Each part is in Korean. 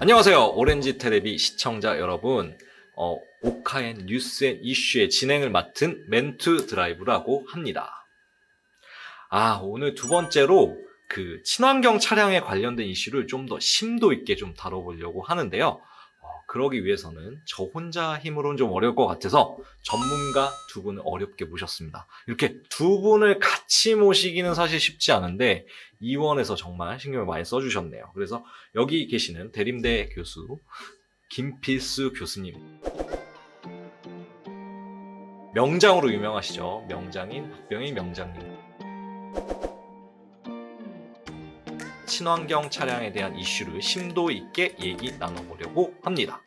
안녕하세요. 오렌지 테레비 시청자 여러분. 오카엔 뉴스 앤 이슈의 진행을 맡은 멘투 드라이브라고 합니다. 오늘 두 번째로 그 친환경 차량에 관련된 이슈를 좀 더 심도 있게 좀 다뤄보려고 하는데요. 그러기 위해서는 저 혼자 힘으로는 좀 어려울 것 같아서 전문가 두 분을 어렵게 모셨습니다. 이렇게 두 분을 같이 모시기는 사실 쉽지 않은데 이원에서 정말 신경을 많이 써주셨네요. 그래서 여기 계시는 대림대 교수 김필수 교수님, 명장으로 유명하시죠. 명장인 박병희 명장님. 친환경 차량에 대한 이슈를 심도 있게 얘기 나눠보려고 합니다.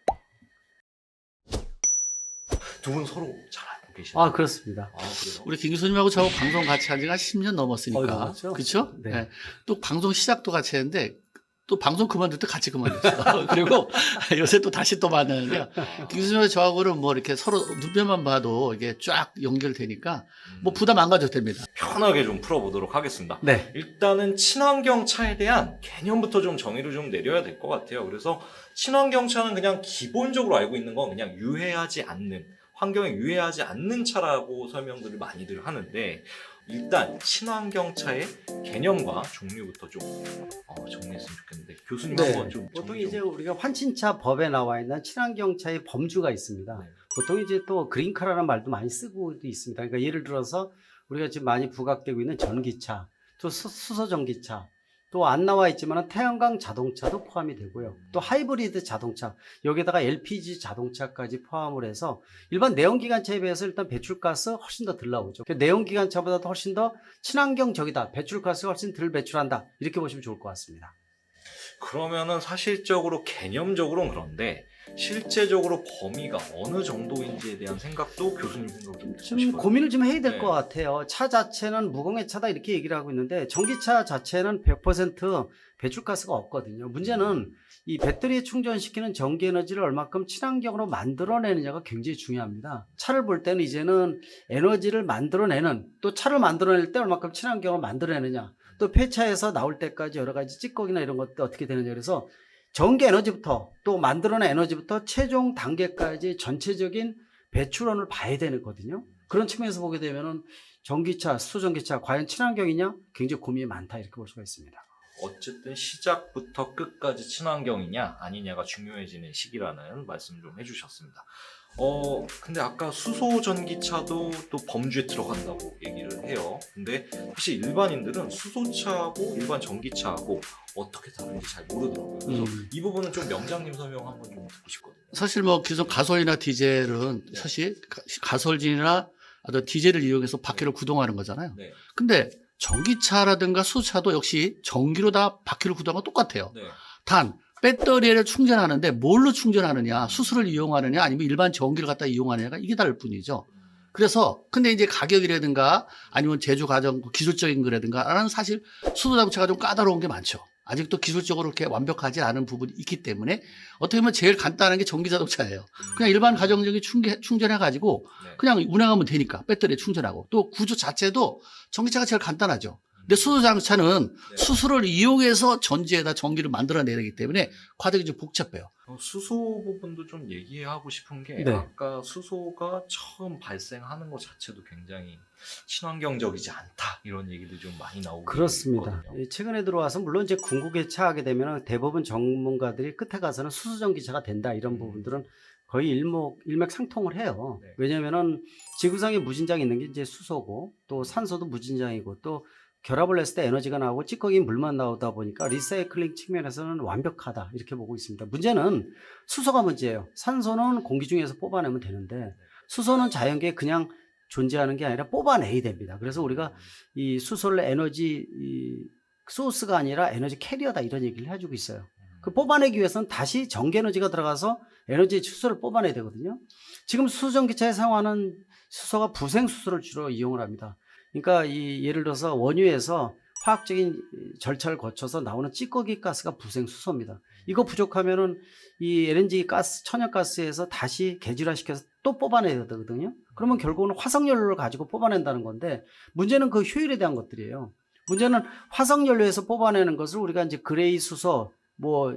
두 분 서로 잘 알고 계시나요? 그렇습니다. 그래요? 우리 김 교수님하고 저 방송 같이 한 지가 10년 넘었으니까. 넘었죠? 그렇죠? 네. 네. 또 방송 시작도 같이 했는데 또 방송 그만둘 때 같이 그만뒀어요. 그리고 요새 또 다시 또 만나는데 김 교수님과 저하고는 뭐 이렇게 서로 눈빛만 봐도 이게 쫙 연결되니까 뭐 부담 안 가져도 됩니다. 편하게 좀 풀어보도록 하겠습니다. 네. 일단은 친환경 차에 대한 개념부터 좀 정의를 좀 내려야 될 것 같아요. 그래서 친환경 차는 그냥 기본적으로 알고 있는 건 그냥 유해하지 않는, 환경에 유해하지 않는 차라고 설명들을 많이들 하는데, 일단 친환경 차의 개념과 종류부터 좀 정리했으면 좋겠는데 교수님 한번 좀 보통 정리 이제 좀. 우리가 환친차 법에 나와 있는 친환경차의 범주가 있습니다. 네. 보통 이제 또 그린카라는 말도 많이 쓰고 있습니다. 그러니까 예를 들어서 우리가 지금 많이 부각되고 있는 전기차, 또 수소 전기차, 또 안 나와 있지만 태양광 자동차도 포함이 되고요. 또 하이브리드 자동차, 여기다가 LPG 자동차까지 포함을 해서 일반 내연기관차에 비해서 일단 배출가스 훨씬 더 덜 나오죠. 내연기관차보다도 훨씬 더 친환경적이다. 배출가스가 훨씬 덜 배출한다. 이렇게 보시면 좋을 것 같습니다. 그러면은 사실적으로 개념적으로는 그런데 실제적으로 범위가 어느 정도인지에 대한 생각도 교수님 생각 좀 좀 해주시거든요. 고민을 좀 해야 될 네. 것 같아요. 차 자체는 무공해 차다 이렇게 얘기를 하고 있는데 전기차 자체는 100% 배출가스가 없거든요. 문제는 이 배터리에 충전시키는 전기 에너지를 얼마큼 친환경으로 만들어내느냐가 굉장히 중요합니다. 차를 볼 때는 이제는 에너지를 만들어내는, 또 차를 만들어낼 때 얼마큼 친환경으로 만들어내느냐, 또 폐차에서 나올 때까지 여러 가지 찌꺼기나 이런 것도 어떻게 되느냐. 그래서 전기 에너지부터 또 만들어낸 에너지부터 최종 단계까지 전체적인 배출원을 봐야 되거든요. 그런 측면에서 보게 되면은 전기차, 수소전기차 과연 친환경이냐? 굉장히 고민이 많다 이렇게 볼 수가 있습니다. 어쨌든 시작부터 끝까지 친환경이냐 아니냐가 중요해지는 시기라는 말씀 좀 해주셨습니다. 근데 아까 수소 전기차도 또 범주에 들어간다고 얘기를 해요. 근데 사실 일반인들은 수소차하고 일반 전기차하고 어떻게 다른지 잘 모르더라고요. 그래서 이 부분은 좀 명장님 설명 한번 좀 듣고 싶거든요. 사실 뭐 기존 가솔이나 디젤은 네. 사실 가솔진이나 어떤 디젤을 이용해서 바퀴를 구동하는 거잖아요. 네. 근데 전기차라든가 수소차도 역시 전기로 다 바퀴를 구동하는 건 똑같아요. 네. 단 배터리를 충전하는데 뭘로 충전하느냐, 수소를 이용하느냐 아니면 일반 전기를 갖다 이용하느냐가 이게 다를 뿐이죠. 그래서 근데 이제 가격이라든가 아니면 제조 과정 기술적인 거라든가는 사실 수소 자동차가 좀 까다로운 게 많죠. 아직도 기술적으로 그렇게 완벽하지 않은 부분이 있기 때문에 어떻게 보면 제일 간단한 게 전기 자동차예요. 그냥 일반 가정적인 충전해가지고 네. 그냥 운행하면 되니까 배터리에 충전하고 또 구조 자체도 전기차가 제일 간단하죠. 근데 수소 자동차는 네. 수소를 이용해서 전지에다 전기를 만들어내기 때문에 과정이 좀 복잡해요. 수소 부분도 좀 얘기하고 싶은 게 네. 아까 수소가 처음 발생하는 것 자체도 굉장히 친환경적이지 않다 이런 얘기도 좀 많이 나오고 그렇습니다. 있거든요. 최근에 들어와서 물론 이제 궁극에 하게 되면 대부분 전문가들이 끝에 가서는 수소전기차가 된다 이런 부분들은 거의 일맥상통을 해요. 네. 왜냐면은 지구상에 무진장이 있는 게 이제 수소고 또 산소도 무진장이고 또 결합을 했을 때 에너지가 나오고 찌꺼기 물만 나오다 보니까 리사이클링 측면에서는 완벽하다 이렇게 보고 있습니다. 문제는 수소가 문제예요. 산소는 공기 중에서 뽑아내면 되는데 수소는 자연계에 그냥 존재하는 게 아니라 뽑아내야 됩니다. 그래서 우리가 이 수소를 에너지 소스가 아니라 에너지 캐리어다 이런 얘기를 해주고 있어요. 그 뽑아내기 위해서는 다시 전기 에너지가 들어가서 에너지 수소를 뽑아내야 되거든요. 지금 수소전기차에 사용하는 수소가 부생 수소를 주로 이용을 합니다. 그러니까 예를 들어서 원유에서 화학적인 절차를 거쳐서 나오는 찌꺼기 가스가 부생 수소입니다. 이거 부족하면은 이 LNG 가스, 천연가스에서 다시 계질화시켜서 또 뽑아내야 되거든요. 그러면 결국은 화석연료를 가지고 뽑아낸다는 건데 문제는 그 효율에 대한 것들이에요. 문제는 화석연료에서 뽑아내는 것을 우리가 이제 그레이 수소,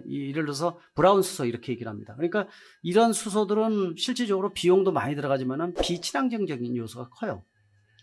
예를 들어서 브라운 수소 이렇게 얘기를 합니다. 그러니까 이런 수소들은 실질적으로 비용도 많이 들어가지만은 비친환경적인 요소가 커요.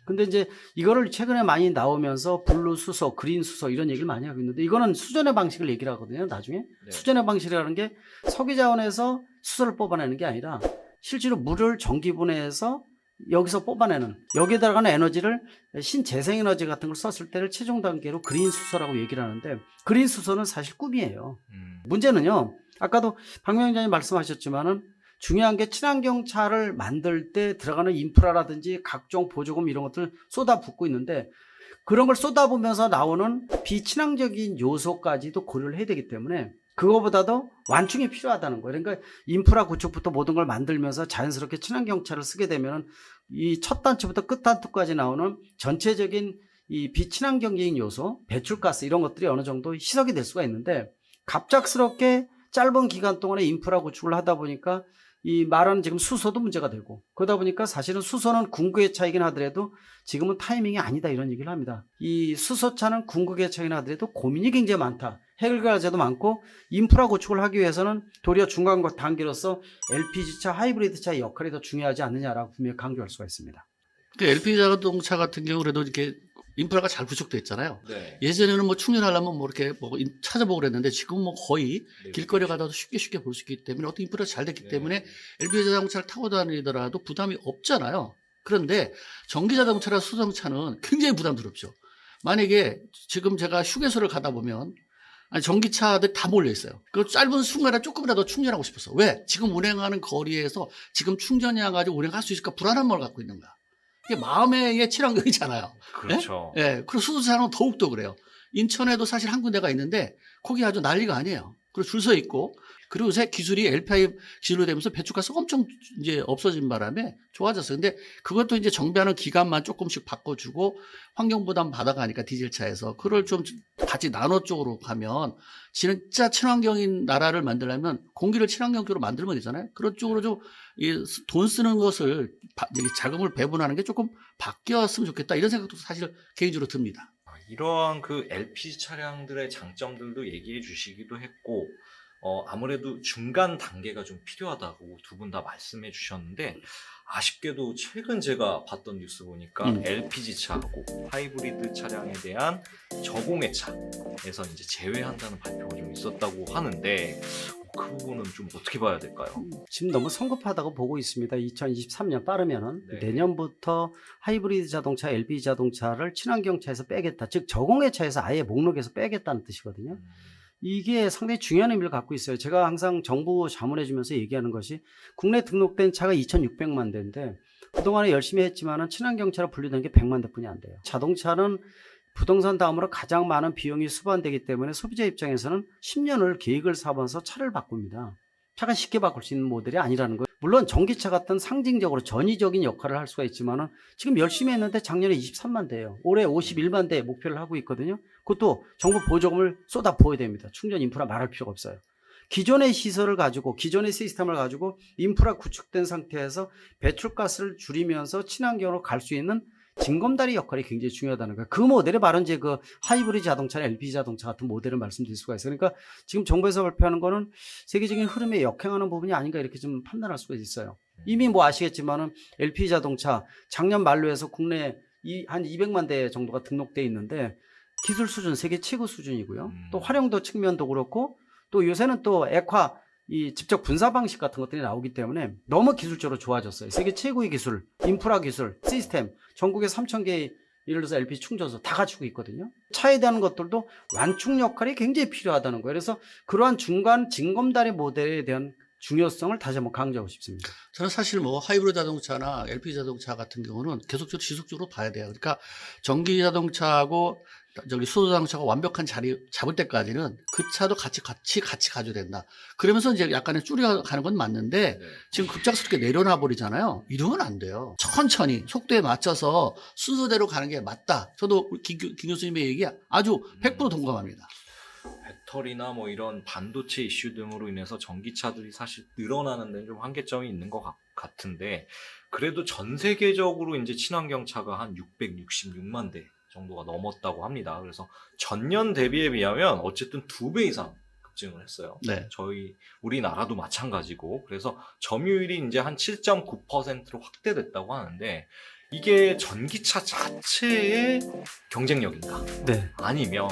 근데 이제 이거를 최근에 많이 나오면서 블루 수소, 그린 수소 이런 얘기를 많이 하고 있는데 이거는 수전의 방식을 얘기를 하거든요. 나중에 네. 수전의 방식이라는 게 석유자원에서 수소를 뽑아내는 게 아니라 실제로 물을 전기분해해서 여기서 뽑아내는, 여기에 들어가는 에너지를 신재생에너지 같은 걸 썼을 때를 최종 단계로 그린 수소라고 얘기를 하는데, 그린 수소는 사실 꿈이에요. 문제는요, 아까도 박 위원장님 말씀하셨지만은 중요한 게 친환경 차를 만들 때 들어가는 인프라라든지 각종 보조금 이런 것들 쏟아붓고 있는데, 그런 걸 쏟아부으면서 나오는 비친환적인 요소까지도 고려를 해야 되기 때문에 그거보다도 완충이 필요하다는 거예요. 그러니까 인프라 구축부터 모든 걸 만들면서 자연스럽게 친환경차를 쓰게 되면 이 첫 단추부터 끝 단추까지 나오는 전체적인 이 비친환경적인 요소, 배출가스 이런 것들이 어느 정도 희석이 될 수가 있는데, 갑작스럽게 짧은 기간 동안에 인프라 구축을 하다 보니까 이 말하는 지금 수소도 문제가 되고, 그러다 보니까 사실은 수소는 궁극의 차이긴 하더라도 지금은 타이밍이 아니다 이런 얘기를 합니다. 이 수소차는 궁극의 차이긴 하더라도 고민이 굉장히 많다. 해결과제도 많고, 인프라 구축을 하기 위해서는 도리어 중간 단계로서 LPG차, 하이브리드차의 역할이 더 중요하지 않느냐라고 분명히 강조할 수가 있습니다. LPG 자동차 같은 경우 그래도 이렇게 인프라가 잘 구축돼 있잖아요. 네. 예전에는 뭐 충전하려면 뭐 이렇게 뭐 찾아보고 그랬는데 지금 뭐 거의 네. 길거리 가다도 쉽게 볼 수 있기 때문에 어떤 인프라가 잘 됐기 네. 때문에 LPG 자동차를 타고 다니더라도 부담이 없잖아요. 그런데 전기 자동차나 수소차는 굉장히 부담스럽죠. 만약에 지금 제가 휴게소를 가다 보면 전기차들 다 몰려 있어요. 그 짧은 순간에 조금이라도 충전하고 싶었어. 왜? 지금 운행하는 거리에서 지금 충전이 가지고 운행할 수 있을까 불안한 걸 갖고 있는 거야. 이게 마음의 친환경이잖아요. 그렇죠. 예? 예. 그리고 수소차는 더욱더 그래요. 인천에도 사실 한 군데가 있는데 거기 아주 난리가 아니에요. 그리고 줄 서 있고, 그리고 요새 기술이 LPI 기술로 되면서 배출가스가 엄청 이제 없어진 바람에 좋아졌어요. 근데 그것도 이제 정비하는 기간만 조금씩 바꿔주고 환경 부담 받아가니까 디젤차에서 그걸 좀 같이 나눠 쪽으로 가면 진짜 친환경인 나라를 만들려면 공기를 친환경적으로 만들면 되잖아요. 그런 쪽으로 좀 돈 쓰는 것을 자금을 배분하는 게 조금 바뀌었으면 좋겠다 이런 생각도 사실 개인적으로 듭니다. 이러한 그 LPG 차량들의 장점들도 얘기해 주시기도 했고, 아무래도 중간 단계가 좀 필요하다고 두 분 다 말씀해 주셨는데, 아쉽게도 최근 제가 봤던 뉴스 보니까 LPG 차하고 하이브리드 차량에 대한 저공해 차에서 이제 제외한다는 발표가 좀 있었다고 하는데, 그 부분은 좀 어떻게 봐야 될까요? 지금 너무 성급하다고 보고 있습니다. 2023년 빠르면은 네. 내년부터 하이브리드 자동차, LPG 자동차를 친환경차에서 빼겠다. 즉 저공해차에서 아예 목록에서 빼겠다는 뜻이거든요. 이게 상당히 중요한 의미를 갖고 있어요. 제가 항상 정부 자문해 주면서 얘기하는 것이, 국내 등록된 차가 2,600만 대인데 그동안에 열심히 했지만은 친환경차로 분류된 게 100만 대뿐이 안 돼요. 자동차는 부동산 다음으로 가장 많은 비용이 수반되기 때문에 소비자 입장에서는 10년을 계획을 세우면서 차를 바꿉니다. 차가 쉽게 바꿀 수 있는 모델이 아니라는 거예요. 물론 전기차 같은 상징적으로 전위적인 역할을 할 수가 있지만은 지금 열심히 했는데 작년에 23만 대예요. 올해 51만 대 목표를 하고 있거든요. 그것도 정부 보조금을 쏟아 부어야 됩니다. 충전 인프라 말할 필요가 없어요. 기존의 시설을 가지고, 기존의 시스템을 가지고 인프라 구축된 상태에서 배출가스를 줄이면서 친환경으로 갈 수 있는 징검다리 역할이 굉장히 중요하다는 거예요. 그 모델이 바로 이제 그 하이브리드 자동차나 LPG 자동차 같은 모델을 말씀드릴 수가 있어요. 그러니까 지금 정부에서 발표하는 거는 세계적인 흐름에 역행하는 부분이 아닌가 이렇게 좀 판단할 수가 있어요. 이미 뭐 아시겠지만은 LPG 자동차 작년 말로 해서 국내 한 200만 대 정도가 등록돼 있는데 기술 수준 세계 최고 수준이고요. 또 활용도 측면도 그렇고, 또 요새는 또 액화 이 직접 분사 방식 같은 것들이 나오기 때문에 너무 기술적으로 좋아졌어요. 세계 최고의 기술, 인프라 기술, 시스템, 전국에 3,000개의 예를 들어서 LPG 충전소 다 갖추고 있거든요. 차에 대한 것들도 완충 역할이 굉장히 필요하다는 거예요. 그래서 그러한 중간 징검다리 모델에 대한 중요성을 다시 한번 강조하고 싶습니다. 저는 사실 뭐 하이브리드 자동차나 LPG 자동차 같은 경우는 계속적으로 지속적으로 봐야 돼요. 그러니까 전기 자동차하고 수소 자동차가 완벽한 자리 잡을 때까지는 그 차도 같이 가져야 된다. 그러면서 이제 약간의 줄여가는 건 맞는데 지금 급작스럽게 내려놔 버리잖아요. 이러면 안 돼요. 천천히 속도에 맞춰서 순서대로 가는 게 맞다. 저도 김 교수님의 얘기 아주 100% 동감합니다. 배터리나 뭐 이런 반도체 이슈 등으로 인해서 전기차들이 사실 늘어나는 데는 좀 한계점이 있는 것 같은데, 그래도 전 세계적으로 이제 친환경차가 한 666만 대 정도가 넘었다고 합니다. 그래서 전년 대비에 비하면 어쨌든 2배 이상 급증을 했어요. 네. 우리나라도 마찬가지고, 그래서 점유율이 이제 한 7.9%로 확대됐다고 하는데, 이게 전기차 자체의 경쟁력인가? 네. 아니면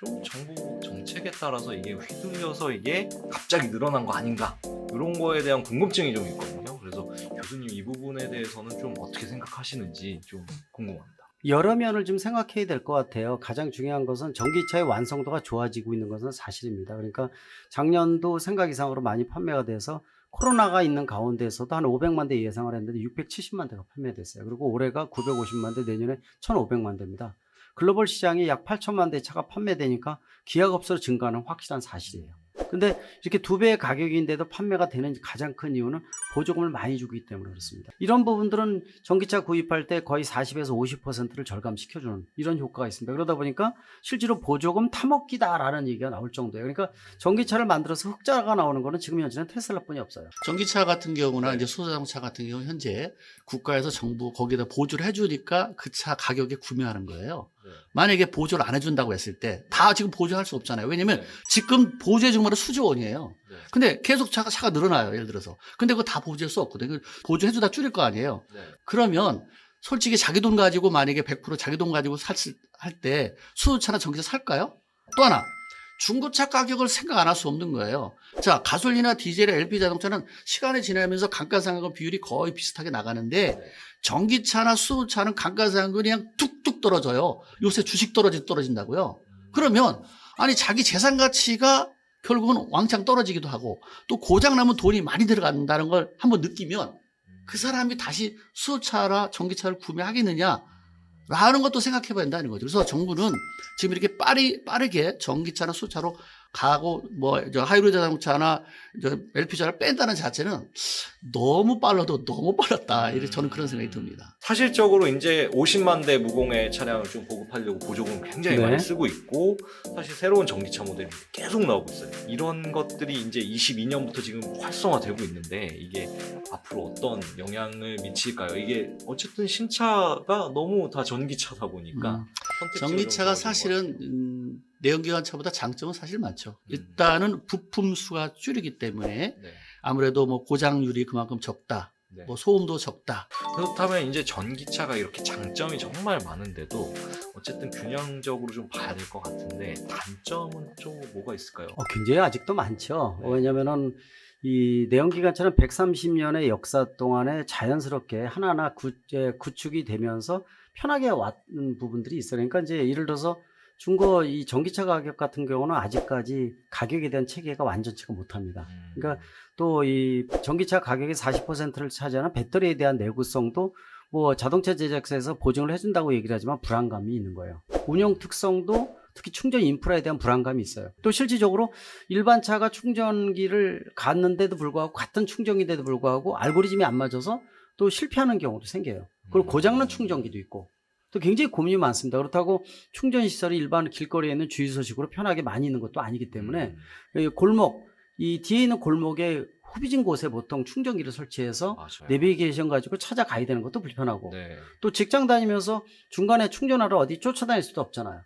좀 정부 정책에 따라서 이게 휘둘려서 이게 갑자기 늘어난 거 아닌가? 이런 거에 대한 궁금증이 좀 있거든요. 그래서 교수님 이 부분에 대해서는 좀 어떻게 생각하시는지 좀 궁금합니다. 여러 면을 좀 생각해야 될 것 같아요. 가장 중요한 것은 전기차의 완성도가 좋아지고 있는 것은 사실입니다. 그러니까 작년도 생각 이상으로 많이 판매가 돼서 코로나가 있는 가운데에서도 한 500만 대 예상을 했는데 670만 대가 판매됐어요. 그리고 올해가 950만 대, 내년에 1,500만 대입니다. 글로벌 시장이 약 8천만 대 차가 판매되니까 기하급수로 증가하는 확실한 사실이에요. 근데 이렇게 2배의 가격인데도 판매가 되는 가장 큰 이유는 보조금을 많이 주기 때문에 그렇습니다. 이런 부분들은 전기차 구입할 때 거의 40에서 50%를 절감시켜주는 이런 효과가 있습니다. 그러다 보니까 실제로 보조금 타먹기다라는 얘기가 나올 정도예요. 그러니까 전기차를 만들어서 흑자가 나오는 거는 지금 현재는 테슬라뿐이 없어요. 전기차 같은 경우나 네. 이제 소자동차 같은 경우 현재 국가에서 정부 거기다 보조를 해주니까 그 차 가격에 구매하는 거예요. 네. 만약에 보조를 안 해준다고 했을 때 다 지금 보조할 수 없잖아요. 왜냐면 네. 지금 보조해준 거는 수조 원이에요. 네. 근데 계속 차가 늘어나요. 예를 들어서. 근데 그거 다 보조할 수 없거든요. 보조해주다 줄일 거 아니에요. 네. 그러면 솔직히 자기 돈 가지고 만약에 100% 자기 돈 가지고 할 때 수소차나 전기차 살까요? 또 하나. 중고차 가격을 생각 안 할 수 없는 거예요. 자, 가솔린이나 디젤, LP 자동차는 시간이 지나면서 감가상각은 비율이 거의 비슷하게 나가는데 네. 전기차나 수소차는 감가상각이 그냥 뚝뚝 떨어져요. 요새 주식 떨어진다고요. 그러면 아니 자기 재산 가치가 결국은 왕창 떨어지기도 하고 또 고장 나면 돈이 많이 들어간다는 걸 한번 느끼면 그 사람이 다시 수소차나 전기차를 구매하겠느냐 라는 것도 생각해 봐야 된다는 거죠. 그래서 정부는 지금 이렇게 빠르게 전기차나 수소차로 가고 하이브리드 자동차나 LPG를 뺀다는 자체는 너무 빨랐다. 이렇게 저는 그런 생각이 듭니다. 사실적으로 이제 50만 대 무공해 차량을 좀 보급하려고 보조금 굉장히 네. 많이 쓰고 있고, 사실 새로운 전기차 모델이 계속 나오고 있어요. 이런 것들이 이제 22년부터 지금 활성화되고 있는데 이게 앞으로 어떤 영향을 미칠까요? 이게 어쨌든 신차가 너무 다 전기차다 보니까 선택지가 좀 전기차가 적어진 것 사실은 내연기관차보다 장점은 사실 많죠. 일단은 부품 수가 줄이기 때문에 같아요. 네. 아무래도 뭐 고장률이 그만큼 적다. 네. 뭐 소음도 적다. 그렇다면 이제 전기차가 이렇게 장점이 정말 많은데도 어쨌든 균형적으로 좀 봐야 될 것 같은데 단점은 좀 뭐가 있을까요? 굉장히 아직도 많죠. 네. 왜냐면은 이 내연기관차는 130년의 역사 동안에 자연스럽게 하나하나 구축이 되면서 편하게 왔는 부분들이 있어요. 그러니까 이제 예를 들어서 중고 이 전기차 가격 같은 경우는 아직까지 가격에 대한 체계가 완전치가 못합니다. 그러니까 또 이 전기차 가격의 40%를 차지하는 배터리에 대한 내구성도 뭐 자동차 제작사에서 보증을 해준다고 얘기를 하지만 불안감이 있는 거예요. 운영 특성도 특히 충전 인프라에 대한 불안감이 있어요. 또 실질적으로 일반 차가 충전기를 갔는데도 불구하고 같은 충전기인데도 불구하고 알고리즘이 안 맞아서 또 실패하는 경우도 생겨요. 그리고 고장난 충전기도 있고 또 굉장히 고민이 많습니다. 그렇다고 충전 시설이 일반 길거리에 있는 주유소식으로 편하게 많이 있는 것도 아니기 때문에 이 골목, 이 뒤에 있는 골목에 후비진 곳에 보통 충전기를 설치해서 맞아요. 내비게이션 가지고 찾아가야 되는 것도 불편하고 네. 또 직장 다니면서 중간에 충전하러 어디 쫓아다닐 수도 없잖아요.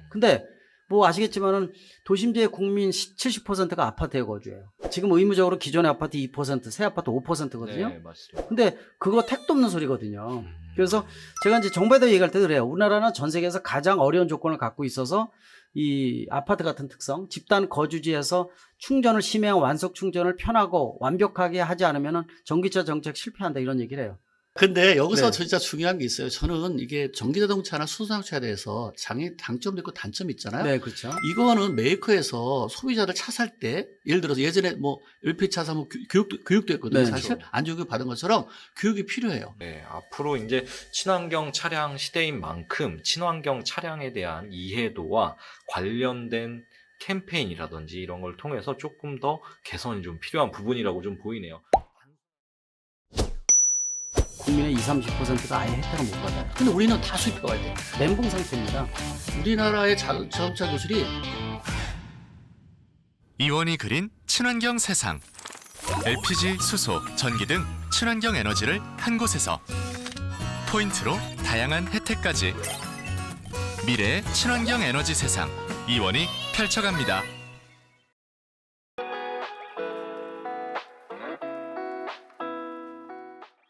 근데 뭐 아시겠지만은 도심지의 국민 70%가 아파트에 거주해요. 지금 의무적으로 기존의 아파트 2%, 새 아파트 5%거든요. 네, 맞습니다. 근데 그거 택도 없는 소리거든요. 그래서 제가 이제 정부에다 얘기할 때도 그래요. 우리나라는 전 세계에서 가장 어려운 조건을 갖고 있어서 이 아파트 같은 특성, 집단 거주지에서 충전을 심해한 완속 충전을 편하고 완벽하게 하지 않으면 전기차 정책 실패한다 이런 얘기를 해요. 근데 여기서 네. 진짜 중요한 게 있어요. 저는 이게 전기자동차나 수소자동차에 대해서 장점도 있고 단점이 있잖아요. 네, 그렇죠. 이거는 메이커에서 소비자들 차 살 때 예를 들어서 예전에 뭐 LP차 사면 교육도 했거든요. 네, 사실 그렇죠. 안전교육 받은 것처럼 교육이 필요해요. 네, 앞으로 이제 친환경 차량 시대인 만큼 친환경 차량에 대한 이해도와 관련된 캠페인이라든지 이런 걸 통해서 조금 더 개선이 좀 필요한 부분이라고 좀 보이네요. 국민의 20-30%가 아예 혜택을 못 받아요. 근데 우리는 다 수입해와야 돼요. 멘붕 상태입니다. 우리나라의 자동차 기술이 이원이 그린 친환경 세상. LPG, 수소, 전기 등 친환경 에너지를 한 곳에서 포인트로 다양한 혜택까지 미래의 친환경 에너지 세상 이원이 펼쳐갑니다.